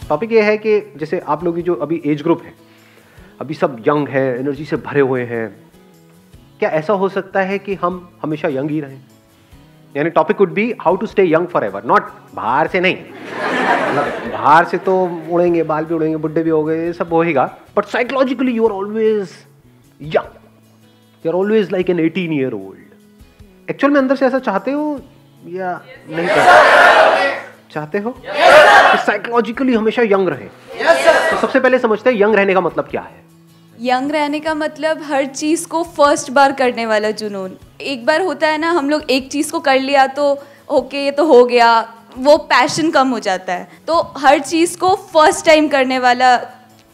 Topic ये है कि जैसे आप लोग की जो अभी एज ग्रुप है, अभी सब यंग है, एनर्जी से भरे हुए हैं, क्या ऐसा हो सकता है कि हम हमेशा यंग ही रहें? यानी topic could be how to stay young forever, not बाहर से नहीं, बाहर से तो उड़ेंगे, बाल भी उड़ेंगे, बुड्ढे भी हो गए, सब होएगा, but psychologically you are always young, you are always like an 18 year old. Actual में अंदर से ऐसा चाहते हो या नहीं चाहते हो कि साइकोलॉजिकली हमेशा यंग रहे? तो सबसे पहले समझते हैं यंग रहने का मतलब क्या है। यंग रहने का मतलब हर चीज़ को फर्स्ट बार करने वाला जुनून। एक बार होता है ना, हम लोग एक चीज़ को कर लिया तो ओके ये तो हो गया, वो पैशन कम हो जाता है। तो हर चीज़ को फर्स्ट टाइम करने वाला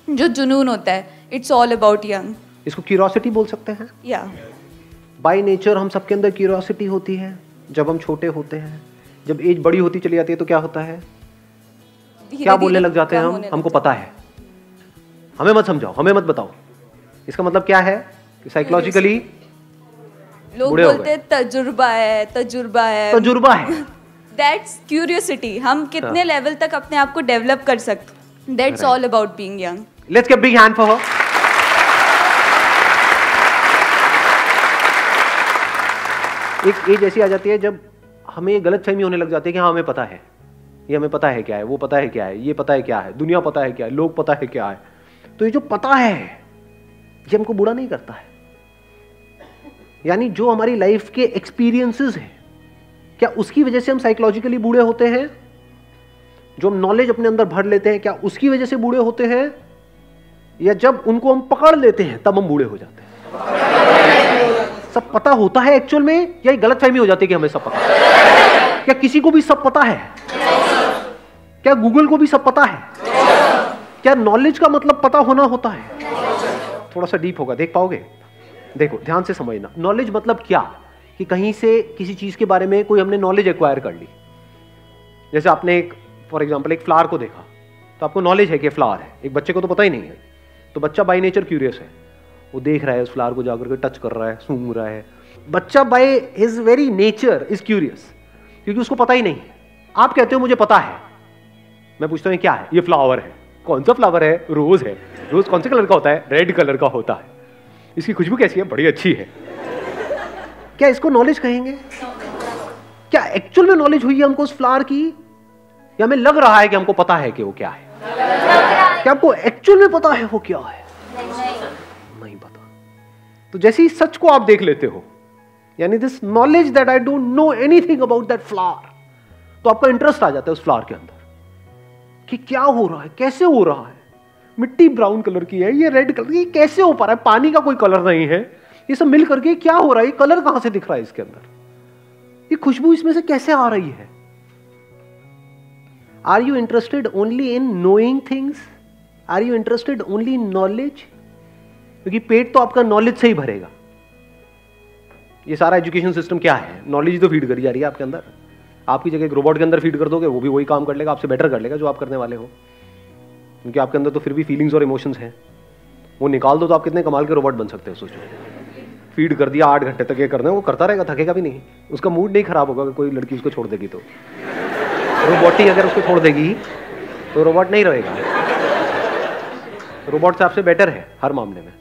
जो जुनून होता है, इट्स ऑल अबाउट यंग। इसको क्यूरियोसिटी बोल सकते हैं। या बाय नेचर हम सबके अंदर क्यूरियोसिटी होती है जब हम छोटे होते हैं। जब एज बड़ी होती चली जाती है तो क्या होता है, क्या बोलने लग जाते हैं हम, हमको पता है, हमें मत समझाओ, हमें मत बताओ। इसका मतलब क्या है कि साइकोलॉजिकली लोग बोलते हैं तजुर्बा है, तजुर्बा है, तजुर्बा है। That's curiosity. हम कितने लेवल तक अपने आप को डेवलप कर सकते, that's all about being young. Let's give big hand for her. एक एज ऐसी आ जाती है जब हमें ये गलतफहमी होने लग जाती है कि हाँ हमें पता है, ये हमें पता है क्या है, वो पता है क्या है, ये पता है क्या है, दुनिया पता है क्या है, लोग पता है क्या है। तो ये जो पता है ये हमको बुरा नहीं करता है। यानी जो हमारी लाइफ के एक्सपीरियंसेस हैं, क्या उसकी वजह से हम साइकोलॉजिकली बूढ़े होते हैं? जो हम नॉलेज अपने अंदर भर लेते हैं, क्या उसकी वजह से बूढ़े होते हैं? या जब उनको हम पकड़ लेते हैं तब हम बूढ़े हो जाते हैं? सब पता होता है एक्चुअल में, या गलतफहमी हो जाती है कि हमें सब पता है? क्या किसी को भी सब पता है? क्या गूगल को भी सब पता है? क्या नॉलेज का मतलब पता होना होता है? थोड़ा सा डीप होगा, देख पाओगे? देखो ध्यान से समझना। नॉलेज मतलब क्या, कि कहीं से किसी चीज के बारे में कोई हमने नॉलेज एक्वायर कर ली। जैसे आपने एक फॉर एग्जांपल एक फ्लावर को देखा तो आपको नॉलेज है कि फ्लावर है। एक बच्चे को तो पता ही नहीं है, तो बच्चा बाय नेचर क्यूरियस है, वो देख रहा है उस फ्लावर को, जाकर के टच कर रहा है, सूंघ रहा है। बच्चा by his very nature is curious, क्योंकि उसको पता ही नहीं है। आप कहते हो मुझे पता है, मैं पूछता हूँ क्या है? ये फ्लावर है। कौन सा फ्लावर है? रोज है। रोज कौन से कलर का होता है? रेड कलर का होता है। इसकी खुशबू कैसी है? बड़ी अच्छी है। क्या इसको नॉलेज कहेंगे? क्या एक्चुअल में नॉलेज हुई है हमको उस फ्लावर की, या हमें लग रहा है कि हमको पता है कि वो क्या है? क्या आपको एक्चुअल में पता है वो क्या है? नहीं पता। तो जैसे ही सच को आप देख लेते हो, यानी this knowledge that I don't know anything about that flower, तो आपका इंटरेस्ट आ जाता है उस फ्लावर के अंदर कि क्या हो रहा है, कैसे हो रहा है। मिट्टी ब्राउन कलर की है, ये रेड कलर की, कैसे हो पा रहा है? पानी का कोई कलर नहीं है, ये सब मिल करके क्या हो रहा है? ये कलर कहां से दिख रहा है इसके अंदर? ये खुशबू इसमें से कैसे आ रही है? Are you interested only in knowing things? Are you interested only in knowledge? क्योंकि पेट तो आपका नॉलेज से ही भरेगा। ये सारा एजुकेशन सिस्टम क्या है? नॉलेज तो फीड करी जा रही है आपके अंदर। आपकी जगह एक रोबोट के अंदर फीड कर दोगे, वो भी वही काम कर लेगा, आपसे बेटर कर लेगा जो आप करने वाले हो, क्योंकि आपके अंदर तो फिर भी फीलिंग्स और इमोशंस हैं। वो निकाल दो तो आप कितने कमाल के रोबोट बन सकते हो, सोचो। फीड कर दिया 8 घंटे तक ये करना है, वो करता रहेगा, थकेगा भी नहीं, उसका मूड नहीं खराब होगा। कोई लड़की उसको छोड़ देगी तो, रोबोट ही अगर उसको छोड़ देगी तो रोबोट नहीं रहेगा, रोबोट से आपसे बेटर है हर मामले में।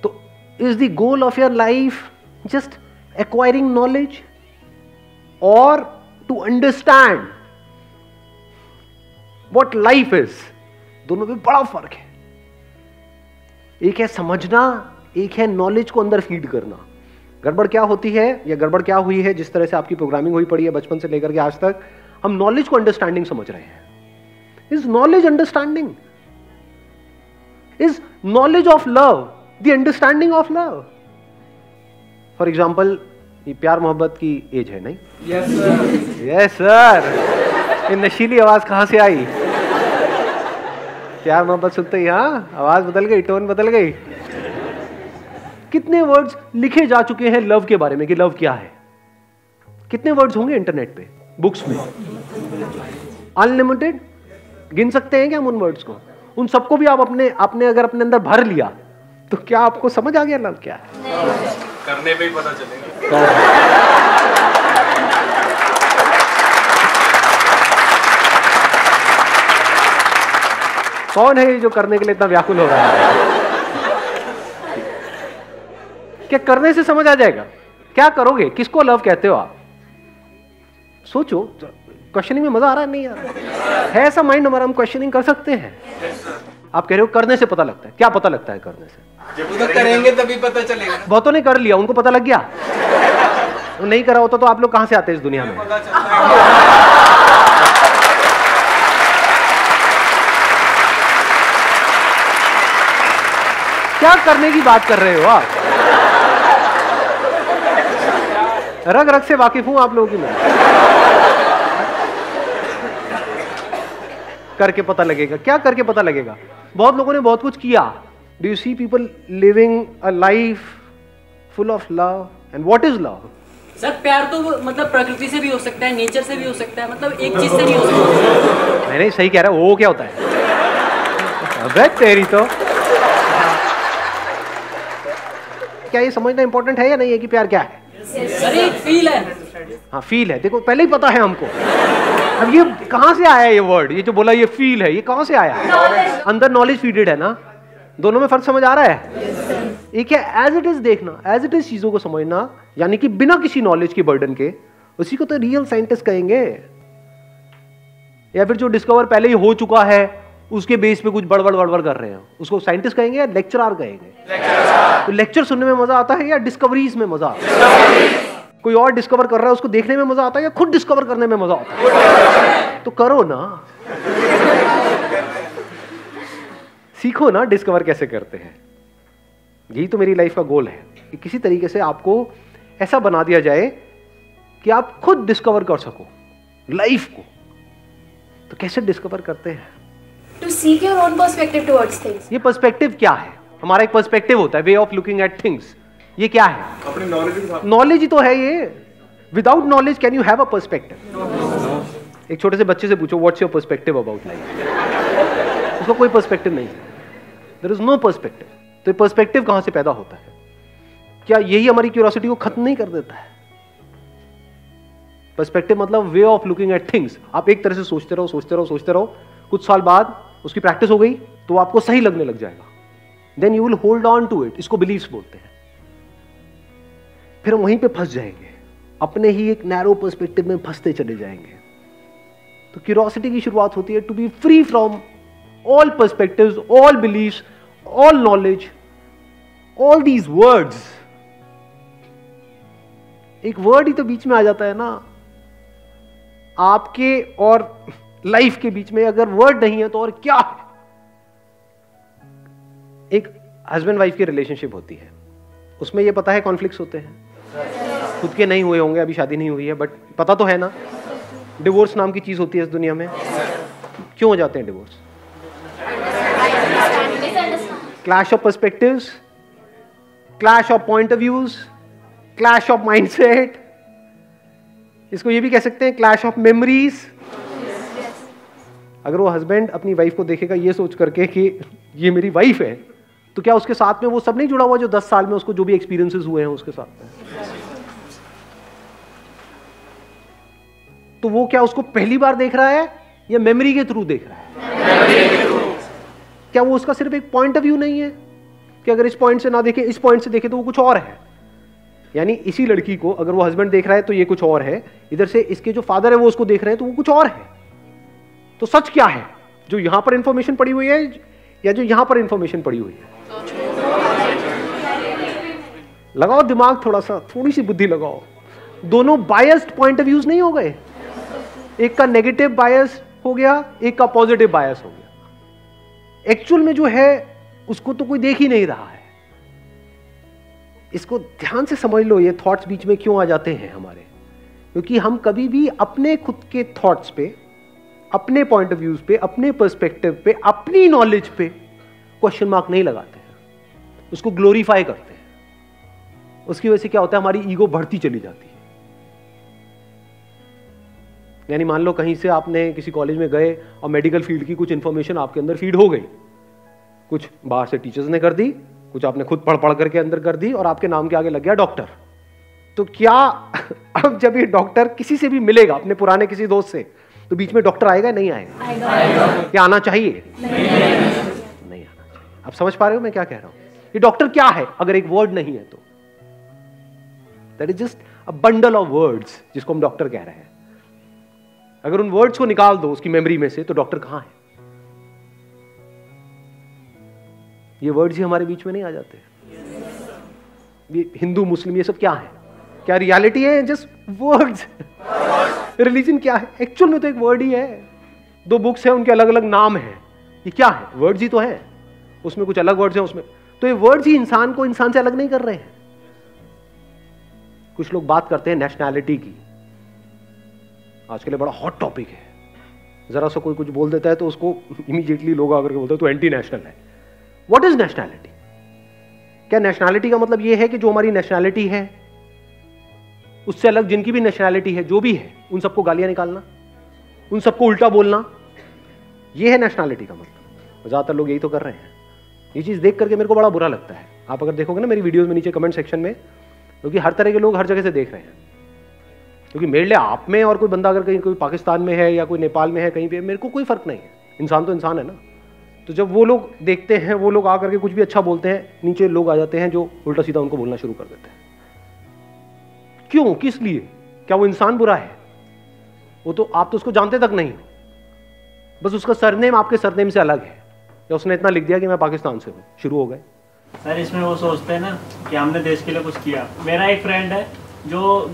तो is the goal of your life just acquiring knowledge और to understand what life is? दोनों में बड़ा फर्क है। एक है समझना, एक है नॉलेज को अंदर फीड करना। गड़बड़ क्या होती है, या गड़बड़ क्या हुई है, जिस तरह से आपकी प्रोग्रामिंग हुई पड़ी है बचपन से लेकर के आज तक, हम नॉलेज को अंडरस्टैंडिंग समझ रहे हैं। Is knowledge understanding? Is knowledge of love the understanding of love? For example, ये प्यार मोहब्बत की एज है, नहीं? Yes sir. Yes sir. ये नशीली आवाज कहां से आई? प्यार मोहब्बत सुनते ही हाँ आवाज बदल गई, टोन बदल गई। कितने वर्ड्स लिखे जा चुके हैं लव के बारे में कि लव क्या है? कितने वर्ड्स होंगे इंटरनेट पे, बुक्स में? अनलिमिटेड। गिन सकते हैं क्या हम उन वर्ड्स को? उन सबको भी आप अपने अगर अपने अंदर भर लिया तो क्या आपको समझ आ गया लव क्या है? करने पे ही पता चलेगा। कौन है ये जो करने के लिए इतना व्याकुल हो रहा है? क्या करने से समझ आ जाएगा? क्या करोगे? किसको लव कहते हो आप? सोचो, क्वेश्चनिंग में मजा आ रहा है नहीं आ रहा है? ऐसा माइंड हमारा, हम क्वेश्चनिंग कर सकते हैं। आप कह रहे हो करने से पता लगता है। क्या पता लगता है करने से? जब तो करेंगे तभी पता चलेगा। बहुतों ने कर लिया, उनको पता लग गया। वो नहीं करा होता तो आप लोग कहां से आते इस दुनिया में? क्या करने की बात कर रहे हो आप? रग रग से वाकिफ हूं आप लोगों की मैं। करके पता लगेगा? क्या करके पता लगेगा? बहुत लोगों ने बहुत कुछ किया। Do you see people living a life full of love? And what is love? Sir प्यार तो मतलब प्रकृति से भी हो सकता है, नेचर से भी हो सकता है, मतलब एक चीज से नहीं हो सकता। मैंने सही कह रहा है। वो क्या होता है? अबे तेरी तो। क्या ये समझना इंपॉर्टेंट है या नहीं है कि प्यार क्या है? सर एक फील है। हाँ फील है। देखो पहले ही पता है हमको। अब ये कहां से आया ये वर्ड? ये जो बोला ये फील है, ये कहां से आया? अंदर नॉलेज फीडेड है ना। दोनों में फर्क समझ आ रहा है? एक है एज इट इज देखना, एज इट इज चीजों को समझना, यानी कि बिना किसी नॉलेज के बर्डन के। उसी को तो रियल साइंटिस्ट कहेंगे। या फिर जो डिस्कवर पहले ही हो चुका है उसके बेस पे कुछ बड़बड़ बड़बड़ कर रहे हैं, उसको साइंटिस्ट कहेंगे या लेक्चरर कहेंगे? तो लेक्चर सुनने में मजा आता है या डिस्कवरीज में मजा आता है? कोई और डिस्कवर कर रहा है उसको देखने में मजा आता है या खुद डिस्कवर करने में मजा आता है? तो करो ना, सीखो ना डिस्कवर कैसे करते हैं। यही तो मेरी लाइफ का गोल है कि किसी तरीके से आपको ऐसा बना दिया जाए कि आप खुद डिस्कवर कर सको लाइफ को। तो कैसे डिस्कवर करते हैं? To seek your own perspective towards things. ये पर्सपेक्टिव क्या है? हमारा एक पर्सपेक्टिव होता है, way of looking at things. ये क्या है? अपनी नॉलेज ही तो है ये। Without knowledge can you have a perspective? एक छोटे से बच्चे से पूछो what's your perspective about life? उसको कोई पर्सपेक्टिव नहीं है। There is no perspective. तो ये पर्सपेक्टिव कहां से पैदा होता है? क्या यही हमारी क्यूरियोसिटी को खत्म नहीं कर देता है? पर्सपेक्टिव मतलब वे ऑफ लुकिंग एट थिंग्स। आप एक तरह से सोचते रहो, सोचते रहो, सोचते रहो, कुछ साल बाद उसकी प्रैक्टिस हो गई तो आपको सही लगने लग जाएगा। Then you will hold on to it. इसको बिलीव्स बोलते हैं। फिर हम वहीं पे फंस जाएंगे, अपने ही एक नैरो पर्सपेक्टिव में फंसते चले जाएंगे। तो क्यूरियोसिटी की शुरुआत होती है to be free from all perspectives, all believes, all knowledge, all these words. एक वर्ड ही तो बीच में आ जाता है ना आपके और लाइफ के बीच में। अगर वर्ड नहीं है तो और क्या है? एक हस्बैंड वाइफ की रिलेशनशिप होती है, उसमें ये पता है कॉन्फ्लिक्ट्स होते हैं, खुद के नहीं हुए होंगे, अभी शादी नहीं हुई है, बट पता तो है ना डिवोर्स नाम की चीज होती है इस दुनिया में। क्यों हो जाते हैं divorce? Clash of perspectives, clash of point of views, clash of mindset. इसको ये भी कह सकते हैं क्लैश ऑफ मेमोरीज। अगर वो हस्बैंड अपनी वाइफ को देखेगा ये सोच करके कि ये मेरी वाइफ है, तो क्या उसके साथ में वो सब नहीं जुड़ा हुआ जो 10 साल में उसको जो भी एक्सपीरियंसेस हुए हैं उसके साथ में? तो वो क्या उसको पहली बार देख रहा है या मेमोरी के थ्रू देख रहा है? क्या वो उसका सिर्फ एक पॉइंट ऑफ व्यू नहीं है कि अगर इस पॉइंट से ना देखे इस पॉइंट से देखे तो वो कुछ और है? यानी इसी लड़की को अगर वो हस्बैंड देख रहा है तो ये कुछ और है, इधर से इसके जो फादर है वो उसको देख रहे हैं तो वो कुछ और है। तो सच क्या है? जो यहां पर इंफॉर्मेशन पड़ी हुई है या जो यहां पर इंफॉर्मेशन पड़ी हुई है? लगाओ दिमाग थोड़ा सा, थोड़ी सी बुद्धि लगाओ। दोनों बायस्ड पॉइंट ऑफ व्यूज नहीं हो गए? एक का नेगेटिव बायस हो गया, एक का पॉजिटिव बायस हो गया। एक्चुअल में जो है उसको तो कोई देख ही नहीं रहा है। इसको ध्यान से समझ लो, ये थॉट्स बीच में क्यों आ जाते हैं हमारे? क्योंकि हम कभी भी अपने खुद के थॉट्स पे, अपने पॉइंट ऑफ व्यूज पे, अपने पर्सपेक्टिव पे, अपनी नॉलेज पे क्वेश्चन मार्क नहीं लगाते हैं, उसको ग्लोरीफाई करते हैं। उसकी वजह से क्या होता है? हमारी ईगो बढ़ती चली जाती है। यानी मान लो कहीं से आपने किसी कॉलेज में गए और मेडिकल फील्ड की कुछ इंफॉर्मेशन आपके अंदर फीड हो गई, कुछ बाहर से टीचर्स ने कर दी, कुछ आपने खुद पढ़ पढ़ करके अंदर कर दी और आपके नाम के आगे लग गया डॉक्टर। तो क्या अब जब ये डॉक्टर किसी से भी मिलेगा, अपने पुराने किसी दोस्त से, तो बीच में डॉक्टर आएगा नहीं आएगा? क्या आना चाहिए? आप समझ पा रहे हो मैं क्या कह रहा हूं? ये डॉक्टर क्या है अगर एक वर्ड नहीं है तो? That is just a bundle of words जिसको हम डॉक्टर कह रहे हैं। अगर उन वर्ड्स को निकाल दो उसकी मेमोरी में से तो डॉक्टर कहां है? ये वर्ड्स ही हमारे बीच में नहीं आ जाते। ये हिंदू मुस्लिम ये सब क्या है? क्या रियलिटी है? Just words. रिलीजन क्या है? एक्चुअल में तो एक वर्ड ही है। दो बुक्स हैं, उनके अलग अलग नाम हैं। ये क्या है? वर्ड्स ही तो है। उसमें कुछ अलग वर्ड्स हैं उसमें, तो ये वर्ड्स ही इंसान को इंसान से अलग नहीं कर रहे हैं। कुछ लोग बात करते हैं नेशनैलिटी की, आजकल बड़ा हॉट टॉपिक है। जरा सा कोई कुछ बोल देता है तो उसको इमीडिएटली लोग आकर के बोलते हैं तो एंटी नेशनल है। What is nationality? क्या नेशनैलिटी का मतलब यह है कि जो हमारी नेशनैलिटी है उससे अलग जिनकी भी नेशनैलिटी है, जो भी है, उन सबको गालियां निकालना, उन सबको उल्टा बोलना, यह है नेशनैलिटी का मतलब? ज्यादातर लोग यही तो कर रहे हैं। ये चीज देख करके मेरे को बड़ा बुरा लगता है। आप अगर देखोगे ना मेरी वीडियोस में नीचे कमेंट सेक्शन में, क्योंकि हर तरह के लोग हर जगह से देख रहे हैं। क्योंकि मेरे लिए आप में और कोई बंदा अगर कहीं कोई पाकिस्तान में है या कोई नेपाल में है, कहीं पे, मेरे को कोई फर्क नहीं है। इंसान तो इंसान है ना। तो जब वो लोग देखते हैं, वो लोग आकर के कुछ भी अच्छा बोलते हैं, नीचे लोग आ जाते हैं जो उल्टा सीधा उनको बोलना शुरू कर देते हैं। क्यों? किस लिए? क्या वो इंसान बुरा है? वो तो आप तो उसको जानते तक नहीं हो, बस उसका सरनेम आपके सरनेम से अलग है, या उसने इतना लिख दिया कि मैं पाकिस्तान से हूँ, शुरू हो गए। सर इसमें वो सोचते हैं ना कि हमने देश के लिए कुछ किया। मेरा एक फ्रेंड है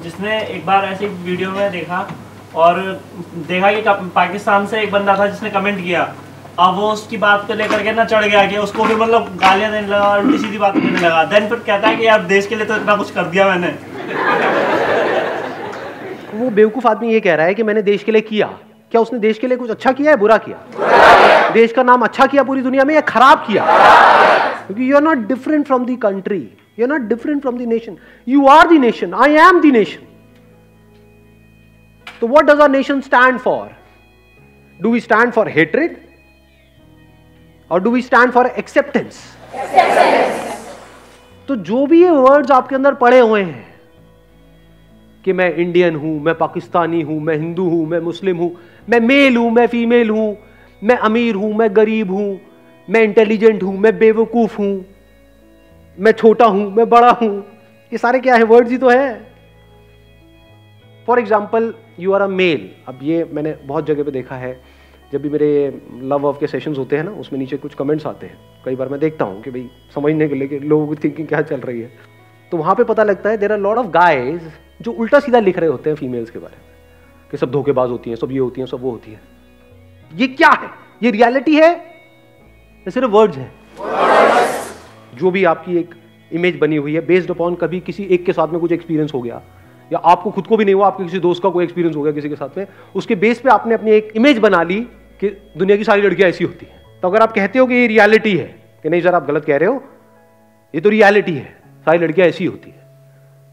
जिसने एक बार ऐसी वीडियो में देखा और देखा कि पाकिस्तान से एक बंदा था जिसने कमेंट किया। अब वो उसकी बात को लेकर के ना चढ़ गया कि उसको भी मतलब गालियां देने लगा, उल्टी सीधी बातें करने लगा। देन फिर कहता है कि यार देश के लिए तो इतना कुछ कर दिया मैंने। वो बेवकूफ आदमी ये कह रहा है कि मैंने देश के लिए किया। क्या उसने देश के लिए कुछ अच्छा किया है, बुरा किया? देश का नाम अच्छा किया पूरी दुनिया में या खराब किया? क्योंकि you are not different from the country, you are not different from the nation, you are the nation, I am the nation. तो what does our nation stand for? Do we stand for hatred और do we stand for acceptance? तो जो भी ये words आपके अंदर पड़े हुए हैं कि मैं इंडियन हूं, मैं पाकिस्तानी हूं, मैं हिंदू हूं, मैं मुस्लिम हूं, मैं मेल हूं, मैं फीमेल हूं, मैं अमीर हूं, मैं गरीब हूं, मैं इंटेलिजेंट हूं, मैं बेवकूफ हूं, मैं छोटा हूं, मैं बड़ा हूं, ये सारे क्या है? वर्ड्स ही तो है। For example you are a male. अब ये मैंने बहुत जगह पे देखा है, जब भी मेरे लव ऑफ के सेशंस होते हैं ना, उसमें नीचे कुछ कमेंट्स आते हैं। कई बार मैं देखता हूं कि भाई समझने के लिए कि लोगों की थिंकिंग क्या चल रही है, तो वहां पे पता लगता है there are lot of guys जो उल्टा सीधा लिख रहे होते हैं फीमेल्स के बारे में कि सब धोखेबाज होती हैं, सब ये होती हैं, सब वो होती हैं। ये क्या है? ये रियलिटी है या सिर्फ वर्ड्स है? जो भी आपकी एक इमेज बनी हुई है बेस्ड अपॉन कभी किसी एक के साथ में कुछ एक्सपीरियंस हो गया, या आपको खुद को भी नहीं हुआ, आपके किसी दोस्त का कोई एक्सपीरियंस हो गया किसी के साथ में, उसके बेस पे आपने अपनी एक इमेज बना ली कि दुनिया की सारी लड़कियां ऐसी होती हैं। तो अगर आप कहते हो कि ये रियलिटी है, कि नहीं सर आप गलत कह रहे हो, ये तो रियलिटी है, सारी लड़कियां ऐसी होती है,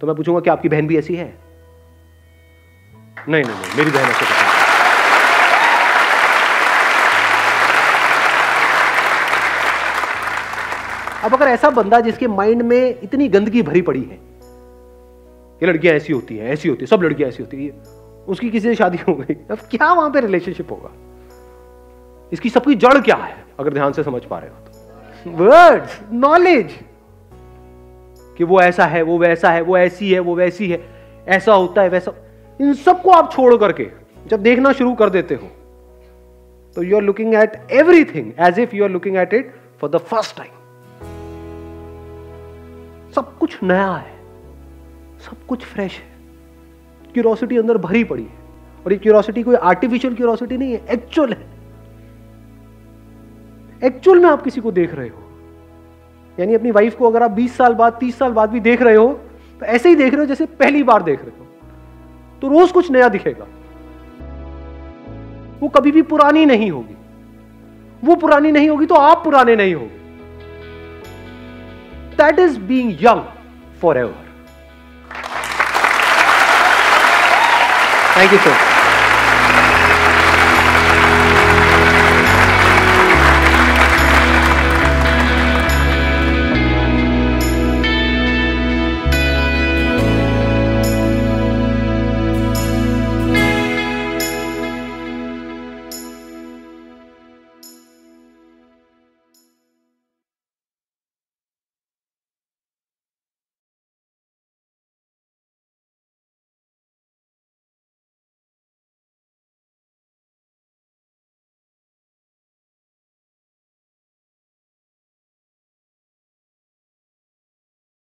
तो मैं पूछूंगा कि आपकी बहन भी ऐसी है? नहीं नहीं नहीं, मेरी बहन ऐसे नहीं। अब अगर ऐसा बंदा जिसके माइंड में इतनी गंदगी भरी पड़ी है कि लड़कियां ऐसी होती हैं, ऐसी होती है, सब लड़कियां ऐसी होती है, उसकी किसी से शादी हो गई, अब क्या वहां पे रिलेशनशिप होगा? इसकी सबकी जड़ क्या है अगर ध्यान से समझ पा रहे हो तो? वर्ड्स, नॉलेज, कि वो ऐसा है, वो वैसा है, वो ऐसी है, वो वैसी है, ऐसा होता है, वैसा। इन सबको आप छोड़ करके जब देखना शुरू कर देते हो तो you are looking at everything as if you are looking at it for the first time. सब कुछ नया है, सब कुछ फ्रेश है, क्यूरोसिटी अंदर भरी पड़ी है, और ये क्यूरोसिटी कोई आर्टिफिशियल क्यूरोसिटी नहीं है, एक्चुअल है। एक्चुअल में आप किसी को देख रहे हो, यानी अपनी वाइफ को अगर आप 20 साल बाद 30 साल बाद भी देख रहे हो तो ऐसे ही देख रहे हो जैसे पहली बार देख रहे हो, तो रोज कुछ नया दिखेगा। वो कभी भी पुरानी नहीं होगी, वो पुरानी नहीं होगी तो आप पुराने नहीं होगे। That is being young forever. Thank you so much.